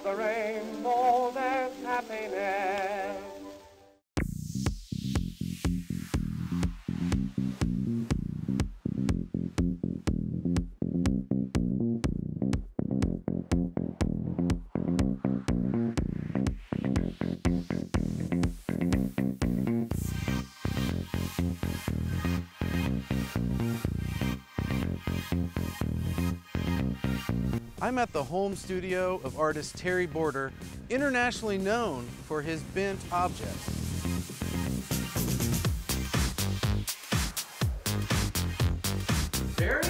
the rainbow there's happiness. I'm at the home studio of artist Terry Border, internationally known for his bent objects. Terry?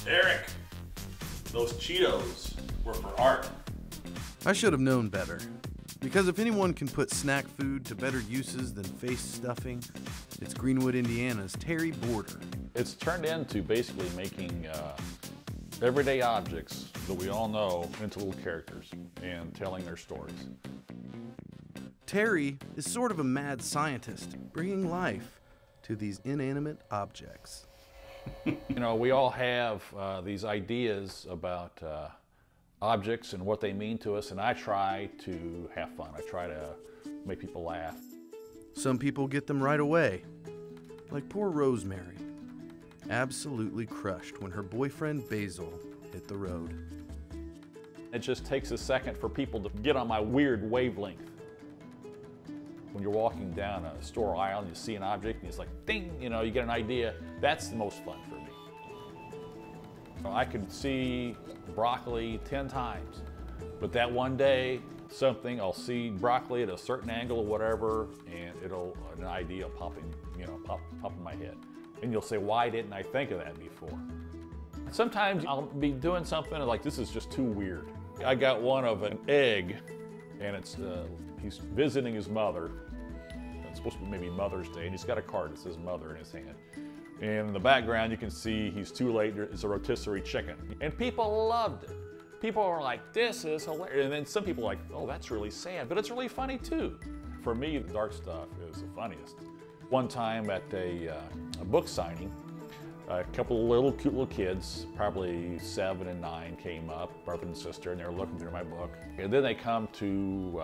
Aric, those Cheetos were for art. I should have known better. Because if anyone can put snack food to better uses than face stuffing, it's Greenwood, Indiana's Terry Border. It's turned into basically making everyday objects that we all know into little characters and telling their stories. Terry is sort of a mad scientist, bringing life to these inanimate objects. You know, we all have these ideas about objects and what they mean to us, and I try to have fun. I try to make people laugh. Some people get them right away, like poor Rosemary, absolutely crushed when her boyfriend Basil hit the road. It just takes a second for people to get on my weird wavelength. When you're walking down a store aisle and you see an object and it's like, ding, you know, you get an idea. That's the most fun for me. I could see broccoli 10 times, but that one day, I'll see broccoli at a certain angle or whatever, and an idea pop in my head. And you'll say, why didn't I think of that before? Sometimes I'll be doing something and like, this is just too weird. I got one of an egg, and he's visiting his mother. It's supposed to be maybe Mother's Day, and he's got a card that says mother in his hand. And in the background, you can see he's too late, it's a rotisserie chicken. And people loved it. People were like, this is hilarious. And then some people were like, oh, that's really sad, but it's really funny too. For me, the dark stuff is the funniest. One time at a book signing, a couple of cute little kids, probably 7 and 9, came up, brother and sister, and they were looking through my book. And then they come to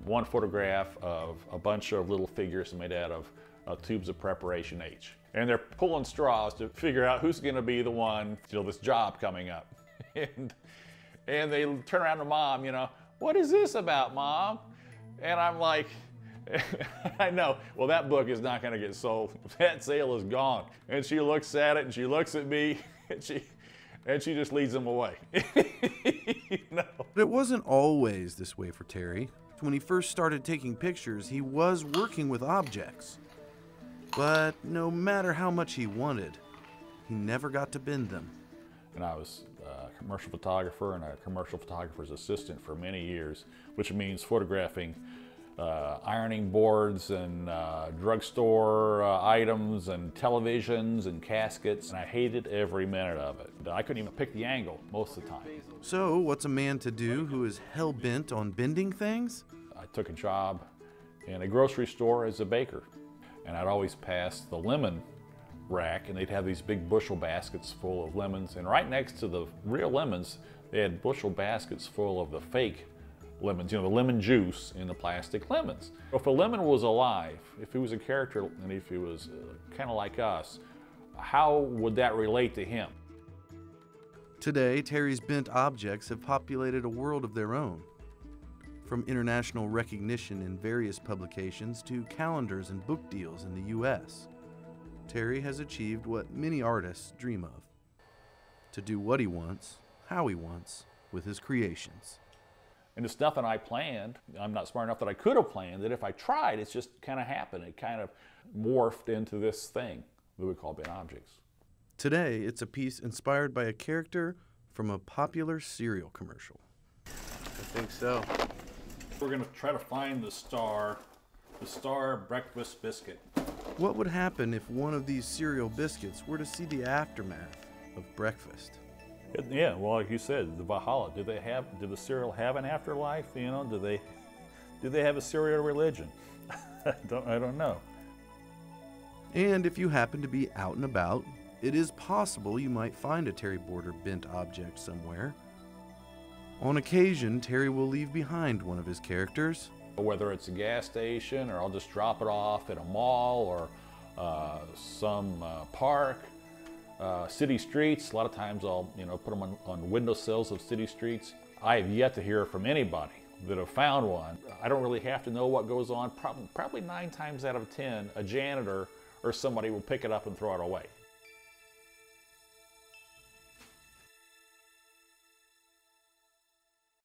one photograph of a bunch of little figures made out of tubes of preparation H. And they're pulling straws to figure out who's gonna be the one, this job coming up. And they turn around to Mom, what is this about, Mom? And I'm like, I know, well, that book is not gonna get sold. That sale is gone. And she looks at it and she looks at me and she just leads them away. But it wasn't always this way for Terry. When he first started taking pictures, he was working with objects. But no matter how much he wanted, he never got to bend them. And I was a commercial photographer and a commercial photographer's assistant for many years, which means photographing ironing boards and drugstore items and televisions and caskets, and I hated every minute of it. I couldn't even pick the angle most of the time. So what's a man to do who is hell-bent on bending things? I took a job in a grocery store as a baker, and I'd always pass the lemon rack, and they'd have these big bushel baskets full of lemons, and right next to the real lemons, they had bushel baskets full of the fake lemons, the lemon juice in the plastic lemons. If a lemon was alive, if he was a character, and if he was kind of like us, how would that relate to him? Today, Terry's bent objects have populated a world of their own. From international recognition in various publications to calendars and book deals in the U.S., Terry has achieved what many artists dream of: to do what he wants, how he wants, with his creations. And it's nothing I planned. I'm not smart enough that I could have planned it. If I tried, it's just kind of happened. It kind of morphed into this thing that we call bent objects. Today, it's a piece inspired by a character from a popular cereal commercial. I think so. We're going to try to find the Star breakfast biscuit. What would happen if one of these cereal biscuits were to see the aftermath of breakfast? Yeah, well, like you said, the Valhalla. Did the cereal have an afterlife? Do they have a cereal religion? I don't know. And if you happen to be out and about, it is possible you might find a Terry Boarder bent object somewhere. On occasion, Terry will leave behind one of his characters. Whether it's a gas station, or I'll just drop it off at a mall, or some park, city streets. A lot of times I'll put them on windowsills of city streets. I have yet to hear from anybody that have found one. I don't really have to know what goes on. Probably 9 times out of 10, a janitor or somebody will pick it up and throw it away.